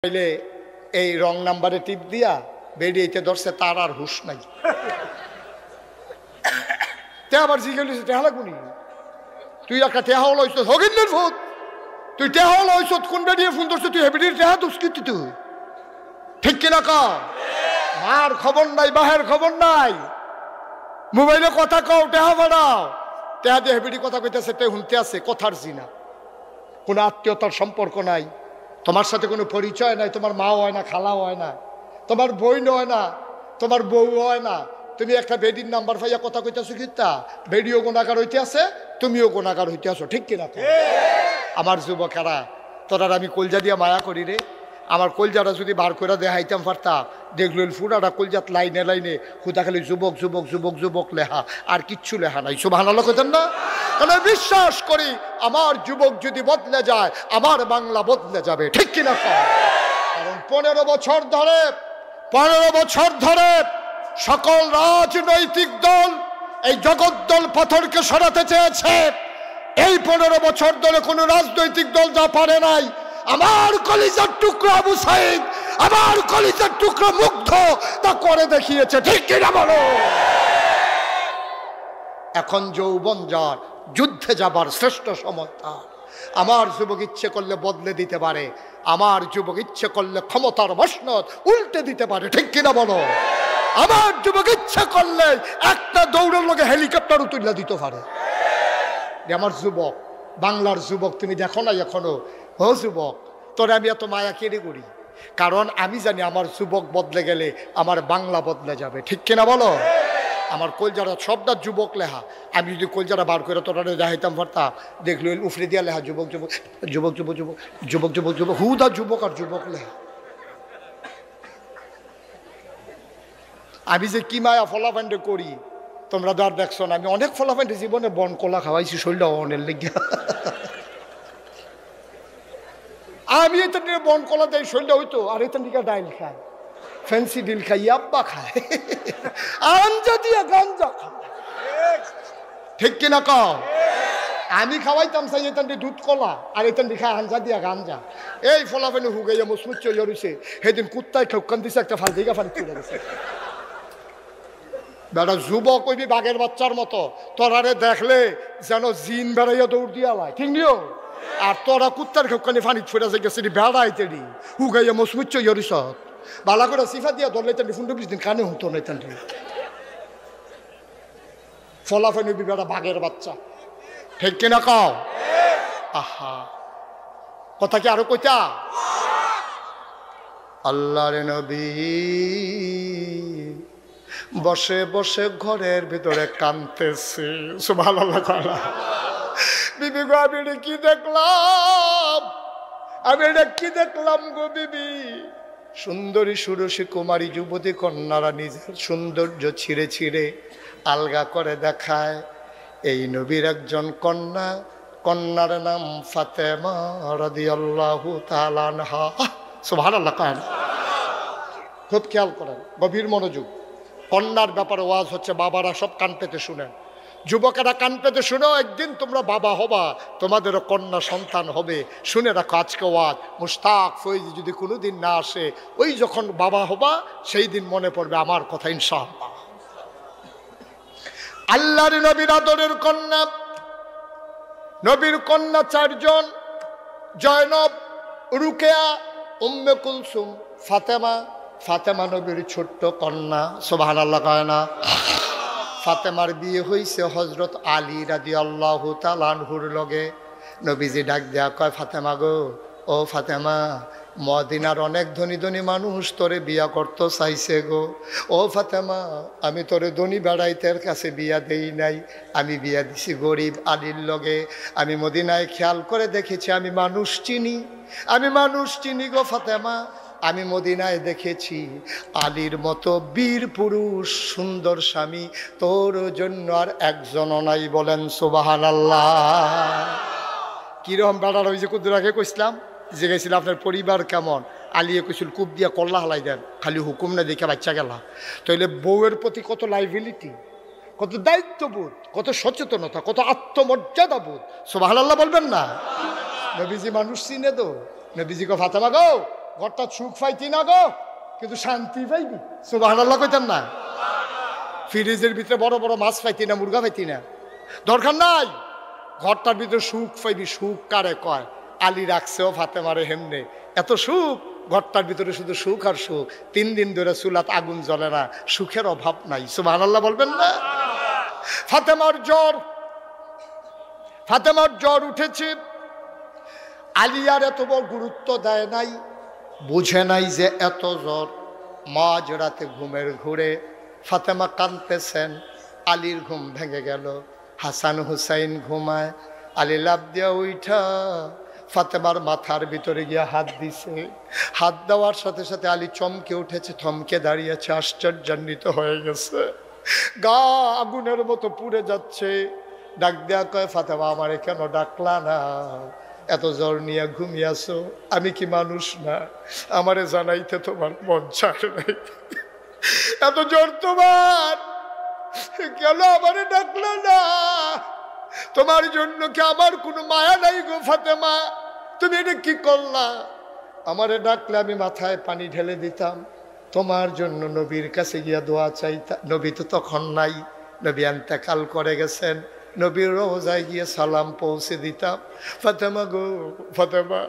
পাইলে এই রং নাম্বারে টিপ দিয়া বেরিয়েতে ধরছে, তার আর হুশ নাই। তে আবার জিজ্ঞেস টেহা লাগুনি, তুই একটা টেহা হল হইছ হগিন্দের ভূত, তুই টেহা হল হইছ কোন বেরিয়ে ফোন ধরছে, তুই হেবিটির টেহা দুষ্কৃতি তুই, ঠিক কিনা ক? মার খবর নাই, বাহের খবর নাই, মোবাইলে কথা কও, টেহা বাড়াও, টেহা দিয়ে হেবিটি কথা কইতেছে, তে শুনতে আছে, কথার জিনা, কোনো আত্মীয়তার সম্পর্ক নাই, তোমার সাথে কোনো পরিচয় নাই, তোমার মাও হয় না, খালাও হয় না, তোমার বোন হয় না, তোমার বউ হয় না, তুমি একটা বেডির নাম্বার পাইয়া কথা কইতেছো, কিতা বেডিও গুণাগার হইতে আছে, তুমিও গুণাগার হইতে আছো, ঠিক কিনা? আমার যুবকেরা, তোরা আমি কলজা দিয়া মায়া করি রে, আমার কলজাটা যদি বার করে দেখাইতাম পারতাম, দেখল ফুরাটা কলজাত লাইনে লাইনে হুদা খালি যুবক যুবক যুবক যুবক লেহা, আর কিচ্ছু লেহা নাই। সুবহানাল্লাহ কইতেন না? কারণ বিশ্বাস করি আমার যুবক যদি বদলে যায়, আমার বাংলা বদলে যাবে, ঠিক কিনা? কারণ 15 বছর ধরে সকল রাজনৈতিক দল এই জগদ্দল পাথরকে সরাতে চেয়েছে। এই 15 বছর ধরে কোনো রাজনৈতিক দল যা পারে নাই, আমার কলিজার টুকরা আবু সাইদ, আমার কলিজার টুকরা মুগ্ধ তা করে দেখিয়েছে, ঠিক কিনা বলো? এখন যৌবন যার, যুদ্ধে যাবার শ্রেষ্ঠ সময় তার। আমার যুবক ইচ্ছে করলে বদলে দিতে পারে, আমার যুবক ইচ্ছে করলে ক্ষমতার মসনদ উল্টে দিতে পারে, ঠিক কিনা বলো? আমার যুবক ইচ্ছে করলে একটা দৌড়ের লোকে হেলিকপ্টার তুলে দিতে পারে। আমার যুবক, বাংলার যুবক, তুমি দেখো না এখনো? ও যুবক, তোরে আমি এত মায়া কেড়ে করি, কারণ আমি জানি আমার যুবক বদলে গেলে আমার বাংলা বদলে যাবে, ঠিক কিনা বলো? আমার কলজারা সবটা যুবক লেহা, আমি যদি কলজারা বার করে তোরা দেখাইতাম পারতাম, দেখলো উফরে দিয়া লেহা যুবক যুবক যুবক যুবক যুবক যুবক যুবক যুবক হুদা যুবক আর যুবক লেহা। আমি যে কি মায়া ফলাফান্ডে করি তোমরা তো আর দেখছো না। আমি অনেক ফলাফান্ডে জীবনে বন কলা খাওয়াইছি, শরীরটা অনেক লেগে। আমি এখান থেকে বন কলা দেয় শরীরটা হইতো, আর এখান থেকে ডাইল খায়, ফ্যান্সি ডিল খাই, আব্বা খায়, আঞ্জা দিয়া গাঞ্জা খায়, ঠিক কিনা ক? আমি খাওয়াইতাম চাই এখান থেকে দুধ কলা, আর এখান থেকে খায় আঞ্জা দিয়া গাঞ্জা। এই ফলাফানি হুগাইয়া মুসমুচ চলে রয়েছে, সেদিন কুত্তায় ঠকান দিছে, একটা ফাল দিঘা ফানি চলে গেছে। বেটা যুবক কইবি বাঘের বাচ্চার মতো, তোরারে দেখলে যেন জিন বেড়াইয়া দৌড় দিয়া লাই, ঠিক নিও? আর তোরা কুত্তার খেকানি ফানি ফেরা যে গেছে বেড়াইতেরি হুগাইয়া মুসমুচ ইয়রিস বালা করে সিফা দিয়া ধরলে তান্ডি 15-20 দিন কানে হতো না তান্ডি। ফলাফানি বেটা বাঘের বাচ্চা, ঠিক কিনা কও? আহা, কথা কি আরো কইতা? আল্লাহর নবী বসে বসে ঘরের ভিতরে কাঁদতেছে, সুবহানাল্লাহ। বিবি গো, আমি এটা কি দেখলাম, আমি এটা কি দেখলাম গো বিবি? সুন্দরী সুরসী কুমারী যুবতী কন্যারা নিজের সৌন্দর্য ছিঁড়ে ছিঁড়ে আলগা করে দেখায়। এই নবীর একজন কন্যা, কন্যার নাম ফাতেমা রাদিয়াল্লাহু তাআলা আনহা। সুবহানাল্লাহ। খুব খেয়াল করেন, গভীর মনোযোগ। কন্যার ব্যাপারে ওয়াজ হচ্ছে, বাবারা সব কান পেতে শুনেন, যুবকেরা কান পেতে শুনো, একদিন তোমরা বাবা হবা, তোমাদেরও কন্যা সন্তান হবে। শুনে রাখো আজকে ওয়াজ, মুশতাক ফৈজ যদি কোনোদিন না আসে, ওই যখন বাবা হবা সেই দিন মনে পড়বে আমার কথা ইনশাআল্লাহ। আল্লাহর নবীর আদরের কন্যা, নবীর কন্যা 4 জন, জয়নব, রুকেয়া, উম্মে কুলসুম, ফাতেমা। ফাতেমা নবীর ছোট্ট কন্যা, সুবহানাল্লাহ কয় না? ফাতেমার বিয়ে হয়েছে হজরত আলী রাদিয়াল্লাহু তাআলা আনহুর লগে। নবীজি ডাক দেয়া কয়, ফাতেমা গো, ও ফাতেমা, মদিনার অনেক ধনী ধনী মানুষ তোরে বিয়া করতে চাইছে গো। ও ফাতেমা, আমি তোরে ধনী বেড়াইতের কাছে বিয়া দেই নাই, আমি বিয়া দিছি গরিব আলীর লগে। আমি মদিনায় খেয়াল করে দেখেছি, আমি মানুষ চিনি, আমি মানুষ চিনি গো ফাতেমা। আমি মদিনায় দেখেছি আলীর মতো বীর পুরুষ, সুন্দর স্বামী তোর জন্য আর একজনও নাই, বলেন সুবহানাল্লাহ। কিরকম বেড়ার ওই যে কুদ্দুর আগে কইছিলাম, যে গেছিল আপনার পরিবার কেমন, আলিয়ে কইছিল কূপ দিয়া কল্লা হালাই দেন, খালি হুকুম না দেখে বাচ্চা গেলা। তাইলে বউয়ের প্রতি কত লাইবিলিটি, কত দায়িত্ববোধ, কত সচেতনতা, কত আত্মমর্যাদাবোধ। সুবহানাল্লাহ বলবেন না? নবীজি মানুষ চিনে তো। নবীজি কো, ফাতেমা গো, ঘরটা সুখ পাইতি না গো, কিন্তু শান্তি পাইবি। সুবহানাল্লাহ কইতেন না? ফ্রিজের ভিতরে বড় বড় মাছ পাইতি না, মুরগা পাইতি না, দরকার নাই। ঘরটার ভিতরে সুখ পাইবি। সুখ কারে কয়? আলী রাখছেও ফাতেমারে হেমনে, এত সুখ ঘরটার ভিতরে, শুধু সুখ আর সুখ। 3 দিন ধরে চুলাত আগুন জ্বলে না, সুখের অভাব নাই। সুবহানাল্লাহ বলবেন না? ফাতেমার জ্বর উঠেছে। আলী আর এত বড় গুরুত্ব দেয় নাই, বুঝে নাই যে এত জ্বর। মাঝ রাতে ঘুমের ঘুরে ফাতেমা কাঁদতেছেন। আলীর ঘুম ভেঙে গেল। হাসান হুসাইন ঘুমায়। আলী লাফ দিয়া উঠা ফাতেমার মাথার ভিতরে গিয়ে হাত দিছে। হাত দেওয়ার সাথে সাথে আলী চমকে উঠেছে, থমকে দাঁড়িয়েছে, আশ্চর্যান্বিত হয়ে গেছে। গা আগুনের মতো পুড়ে যাচ্ছে। ডাক দেয়া কয়, ফাতেমা আমারে কেন ডাকলা না? এত জ্বর নিয়ে ঘুমিয়েছো, আমি কি মানুষ না? আমারে জানাইতে তোমার মন চায় নাই? এত জ্বর তোমার, কেন আমারে ডাকলা না? তোমার জন্য কি আমার কোনো মায়া নাই গো ফাতেমা? তুমি এটা কি করলা? আমারে ডাকলে আমি মাথায় পানি ঢেলে দিতাম, তোমার জন্য নবীর কাছে গিয়া দোয়া চাইতাম। নবী তো তখন নাই, নবী ইন্তেকাল করে গেছেন। নবীর রোজায় গিয়ে সালাম পৌঁছে দিতাম। ফাতেমা গো ফাতেমা,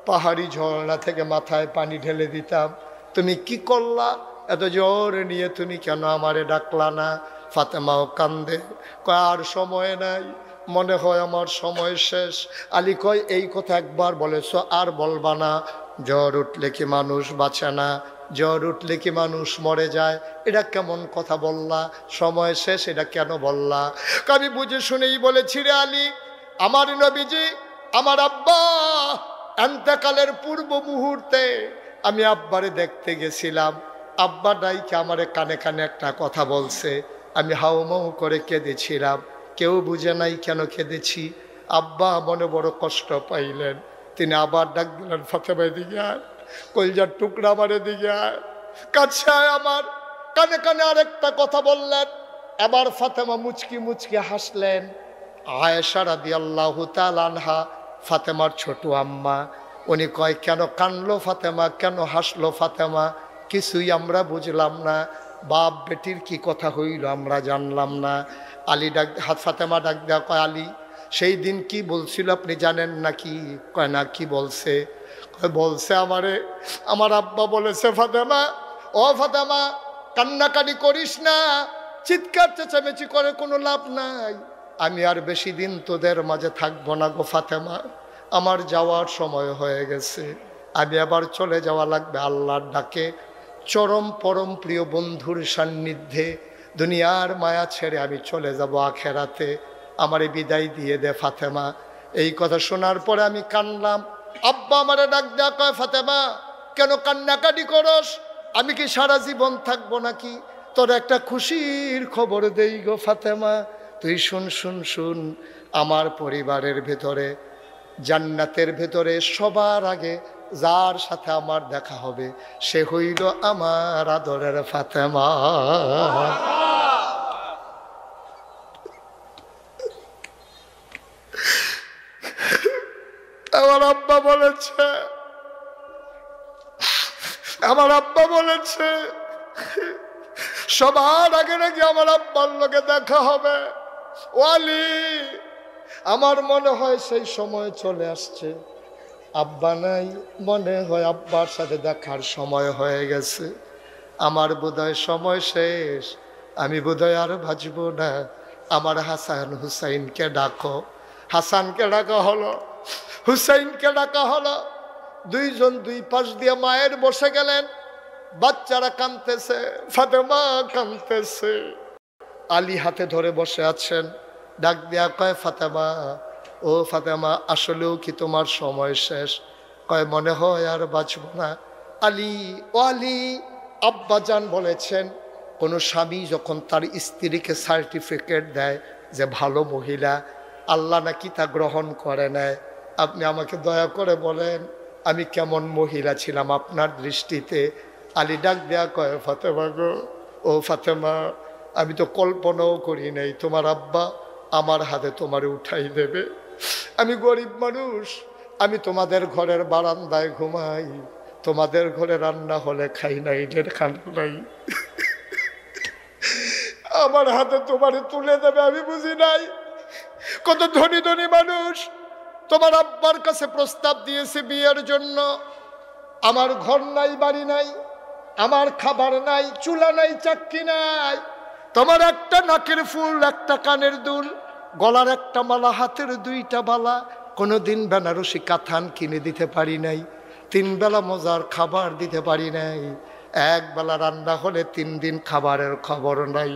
পাহাড়ি ঝর্ণা থেকে মাথায় পানি ঢেলে দিতাম। তুমি কি করলা? এত জ্বর নিয়ে তুমি কেন আমারে ডাকলা না? ফাতেমাও কান্দে, কয় আর সময় নাই, মনে হয় আমার সময় শেষ। আলী কয়, এই কথা একবার বলেছ, আর বলবা না? জ্বর উঠলে কি মানুষ বাঁচে না? জ্বর উঠলে কি মানুষ মরে যায়? এটা কেমন কথা বললা? সময় শেষ এটা কেন বললা? আমি বুঝে শুনেই বলেছি রে আলী, আমার নবীজি, আমার আব্বা ইন্তেকালের পূর্ব মুহূর্তে আমি আব্বারে দেখতে গেছিলাম। আব্বা ডাইকে আমারে কানে কানে একটা কথা বলছে, আমি হাউমাউ করে কেঁদেছিলাম। কেউ বুঝে নাই কেন কেঁদেছি। আব্বা মনে বড় কষ্ট পাইলেন। তিনি আবার ডাক দিলেন, ফাতেমা দিকে আয়, কলজার টুকরা আমারে দিকে আয়, কাছে আয়। আমার কানে কানে আরেকটা কথা বললেন। এবার ফাতেমা মুচকি মুচকি হাসলেন। আয়েশা রাদিয়াল্লাহু তাআলা আনহা, ফাতেমার ছোট আম্মা, উনি কয়, কেন কানলো ফাতেমা, কেন হাসলো ফাতেমা? কিছুই আমরা বুঝলাম না। বাপ বেটির কি কথা হইল আমরা জানলাম না। আলী ডাক, ফাতেমা ডাক দেয়া কয়, আলী সেই দিন কি বলছিল আপনি জানেন নাকি? কয় না, কি বলছে? কয়, বলছে আমারে, আমার আব্বা বলেছে, ফাতেমা ও ফাতেমা কান্নাকাটি করিস না, চিৎকার চেঁচামেচি করে কোনো লাভ নাই। আমি আর বেশি দিন তোদের মাঝে থাকবো না গো ফাতেমা, আমার যাওয়ার সময় হয়ে গেছে, আমি আবার চলে যাওয়া লাগবে আল্লাহর ডাকে, চরম পরম প্রিয় বন্ধুর সান্নিধ্যে। দুনিয়ার মায়া ছেড়ে আমি চলে যাব আখেরাতে, আমারে বিদায় দিয়ে দে ফাতেমা। এই কথা শোনার পরে আমি কানলাম। আব্বা আমারে ডাক দেয়া কয়, ফাতেমা কেন কান্নাকাটি করস? আমি কি সারা জীবন থাকবো নাকি? তোর একটা খুশির খবর দেই গো ফাতেমা, তুই শুন শুন শুন। আমার পরিবারের ভেতরে, জান্নাতের ভেতরে সবার আগে যার সাথে আমার দেখা হবে সে হইল আমার আদরের ফাতেমা। আমার আব্বা বলেছে, আমার আব্বা বলেছে সবার আগে নাকি আমার আব্বার লোকে দেখা হবে। ওয়ালি, আমার মনে হয় সেই সময় চলে আসছে। আব্বা নাই, মনে হয় আব্বার সাথে দেখার সময় হয়ে গেছে। আমার বোধহয় সময় শেষ, আমি বোধহয় আর বাঁচব না। আমার হাসান হুসাইনকে ডাকো। হাসানকে ডাকা হলো, হুসাইনকে ডাকা হলো। দুইজন দুই পাশ দিয়ে মায়ের বসে গেলেন। বাচ্চারা কাঁদতেছে, ফাতেমা কাঁদতেছে। আলী হাতে ধরে বসে আছেন। ডাক দেয়া কয়, ফাতেমা ও ফাতেমা, আসলেও কি তোমার সময় শেষ? কয়, মনে হয় আর বাঁচব না। আলী, ও আলী, আব্বাজান বলেছেন কোনো স্বামী যখন তার স্ত্রীকে সার্টিফিকেট দেয় যে ভালো মহিলা, আল্লাহ নাকি তা গ্রহণ করে নেয়। আপনি আমাকে দয়া করে বলেন আমি কেমন মহিলা ছিলাম আপনার দৃষ্টিতে? আলী ডাক দেয়া কয়, ফাতেমা গো, ও ফাতেমা, আমি তো কল্পনাও করি নাই তোমার আব্বা আমার হাতে তোমারে উঠাই দেবে। আমি গরিব মানুষ, আমি তোমাদের ঘরের বারান্দায় ঘুমাই, তোমাদের ঘরে রান্না হলে খাই নাই, খানা নাই। আমার হাতে তোমারে তুলে দেবে আমি বুঝি নাই। কত ধনী ধনী মানুষ তোমার আব্বার কাছে প্রস্তাব দিয়েছে বিয়ের জন্য। আমার ঘর নাই, বাড়ি নাই, আমার খাবার নাই, চুলা নাই, চাক্কি নাই। তোমার একটা নাকের ফুল, একটা কানের দুল, গলার একটা মালা, হাতের দুইটা বালা, কোনোদিন বেনারসি কাথান কিনে দিতে পারি নাই। 3 বেলা মজার খাবার দিতে পারি নাই। 1 বেলা রান্না হলে 3 দিন খাবারের খবর নাই।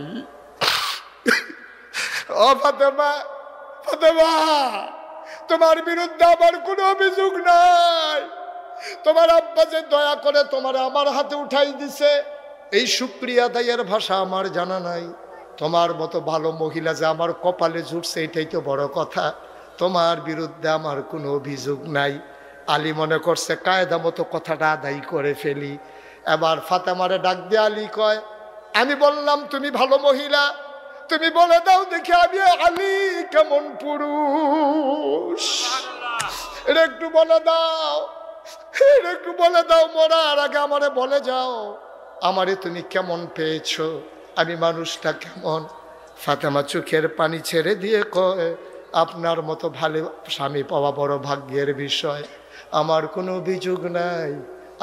ও ফাতেমা, ফাতেমা, তোমার বিরুদ্ধে আমার কোনো অভিযোগ নাই। তোমার আব্বা যে দয়া করে তোমার আমার হাতে উঠাই দিছে, এই শুকরিয়া আদায়ের ভাষা আমার জানা নাই। তোমার মতো ভালো মহিলা যে আমার কপালে জুটছে এটাই তো বড় কথা। তোমার বিরুদ্ধে আমার কোনো অভিযোগ নাই। আলী মনে করছে কায়দা মতো কথাটা আদায় করে ফেলি। এবার ফাতেমারে ডাক দিয়ে আলী কয়, আমি বললাম তুমি ভালো মহিলা, তুমি বলে দাও দেখি আমি আলী কেমন পুরুষ, এটা একটু বলে দাও, এটা একটু বলে দাও। মরার আগে আমারে বলে যাও আমারে তুমি কেমন পেয়েছো, আমি মানুষটা কেমন। ফাতেমা চোখের পানি ছেড়ে দিয়ে কয়, আপনার মতো ভালো স্বামী পাওয়া বড় ভাগ্যের বিষয়, আমার কোনো অভিযোগ নাই।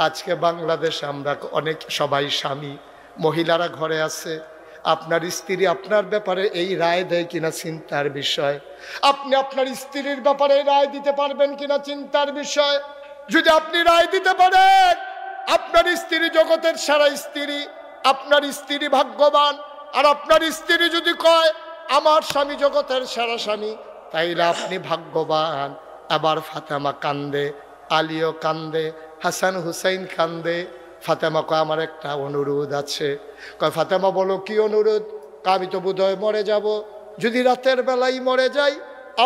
আজকে বাংলাদেশে আমরা অনেক সবাই স্বামী, মহিলারা ঘরে আছে, আপনার স্ত্রী আপনার ব্যাপারে এই রায় দেয় কিনা চিন্তার বিষয়। আপনি আপনার স্ত্রীর ব্যাপারে রায় দিতে পারবেন কিনা চিন্তার বিষয়। যদি আপনি রায় দিতে পারেন, আপনার স্ত্রী জগতের সেরা স্ত্রী, আপনার স্ত্রী ভাগ্যবান, আর আপনার স্ত্রী যদি কয় আমার স্বামী জগতের সেরা স্বামী, তাইলে আপনি ভাগ্যবান। আবার ফাতেমা কান্দে, আলীও কান্দে, হাসান হুসাইন কান্দে। ফাতেমা কয় আমার একটা অনুরোধ আছে। কয় ফাতেমা বলো কি অনুরোধ? আমি তো বোধহয় মরে যাব, যদি রাতের বেলায় মরে যাই,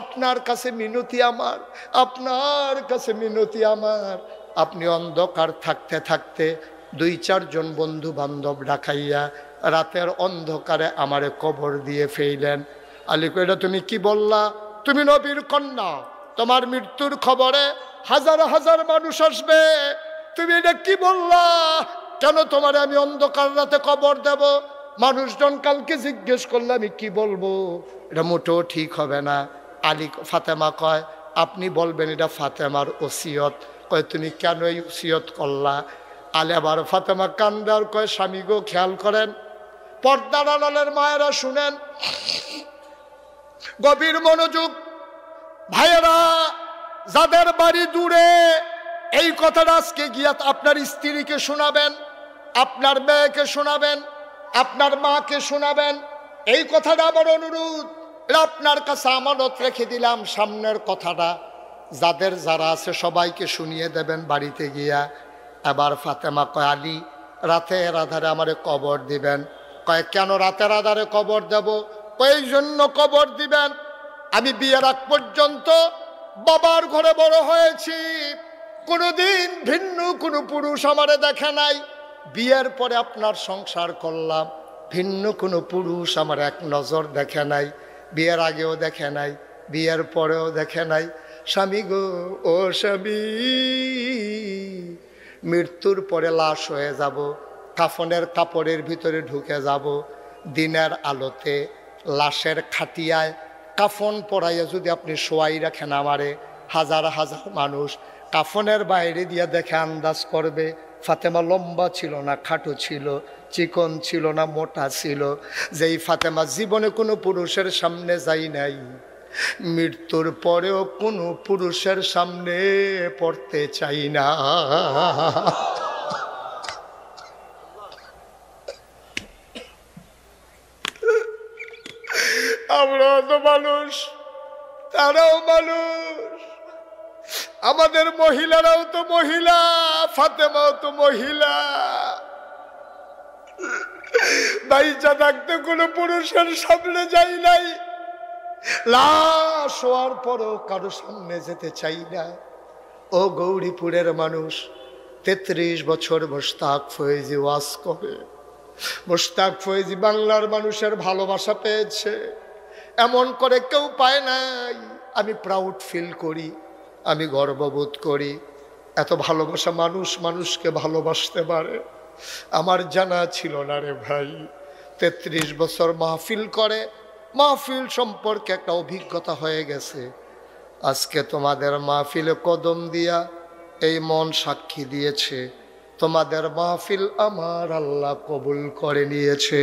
আপনার কাছে মিনতি আমার, আপনার কাছে মিনতি আমার, আপনি অন্ধকার থাকতে থাকতে 2-4 জন বন্ধু বান্ধব ডাকাইয়া রাতের অন্ধকারে আমারে কবর দিয়ে ফেইলেন। আলী কয় এটা তুমি কি বললা? তুমি নবীর কন্যা, তোমার মৃত্যুর খবরে হাজার হাজার মানুষ আসবে, তুমি এটা কি বললা? কেন তোমারে আমি অন্ধকার রাতে কবর দেব? মানুষজন কালকে জিজ্ঞেস করলে আমি কি বলবো? এটা মোটেও ঠিক হবে না। আলী ফাতেমা কয় আপনি বলবেন, এটা ফাতেমার ওসিয়ত। কয় তুমি কেন এই ওসিয়ত করলা? আলী আবার ফাতেমা কান্দার কয় স্বামী গো খেয়াল করেন, পর্দার আড়ালের মায়েরা শুনেন, গভীর মনোযোগ, ভাইয়েরা যাদের বাড়ি দূরে, এই কথাটা আজকে গিয়া আপনার স্ত্রীকে শোনাবেন, আপনার মেয়েকে শোনাবেন, আপনার মাকে শোনাবেন। এই কথাটা আমার অনুরোধ, আপনার কাছে আমানত রেখে দিলাম। সামনের কথাটা যাদের যারা আছে সবাইকে শুনিয়ে দেবেন বাড়িতে গিয়া। এবার ফাতেমা কয় আলী রাতের আধারে আমারে কবর দিবেন। কয় কেন রাতের আধারে কবর দেব? কয় এই জন্য কবর দিবেন, আমি বিয়ের আগ পর্যন্ত বাবার ঘরে বড় হয়েছি, কোনোদিন ভিন্ন কোনো পুরুষ আমারে দেখে নাই। বিয়ের পরে আপনার সংসার করলাম, ভিন্ন কোনো পুরুষ আমার এক নজর দেখে নাই, বিয়ের আগেও দেখে নাই, বিয়ের পরেও দেখে নাই। স্বামী গো ও স্বামী, মৃত্যুর পরে লাশ হয়ে যাব, কাফনের কাপড়ের ভিতরে ঢুকে যাব, দিনের আলোতে লাশের খাটিয়ায় কাফন পরাইয়া যদি আপনি শোয়াই রাখেন আমারে, হাজার হাজার মানুষ কাফনের বাইরে দিয়ে দেখে আন্দাজ করবে ফাতেমা লম্বা ছিল না খাটো ছিল, চিকন ছিল না মোটা ছিল। যেই ফাতেমা জীবনে কোনো পুরুষের সামনে যাই নাই, মৃত্যুর পরেও কোনো পুরুষের সামনে পড়তে চাই না। আমরাও তো মানুষ, তারাও মানুষ, আমাদের মহিলারাও তো মহিলা, ফাতেমাও তো মহিলা। বাইচা থাকতে কোনো পুরুষের সামনে যাই নাই, লাশ হওয়ার পরও কারো সামনে যেতে চাই না। ও গৌরীপুরের মানুষ, 33 বছর মোশতাক ফয়েজি ওয়াজ করে, মোশতাক ফয়েজি বাংলার মানুষের ভালোবাসা পেয়েছে, এমন করে কেউ পায় নাই। আমি প্রাউড ফিল করি, আমি গর্ববোধ করি। এত ভালোবাসা মানুষ মানুষকে ভালোবাসতে পারে আমার জানা ছিল না রে ভাই। 33 বছর মাহফিল করে, মাহফিল সম্পর্কে একটা অভিজ্ঞতা হয়ে গেছে। আজকে তোমাদের মাহফিলে কদম দিয়া এই মন সাক্ষী দিয়েছে, তোমাদের মাহফিল আমার আল্লাহ কবুল করে নিয়েছে।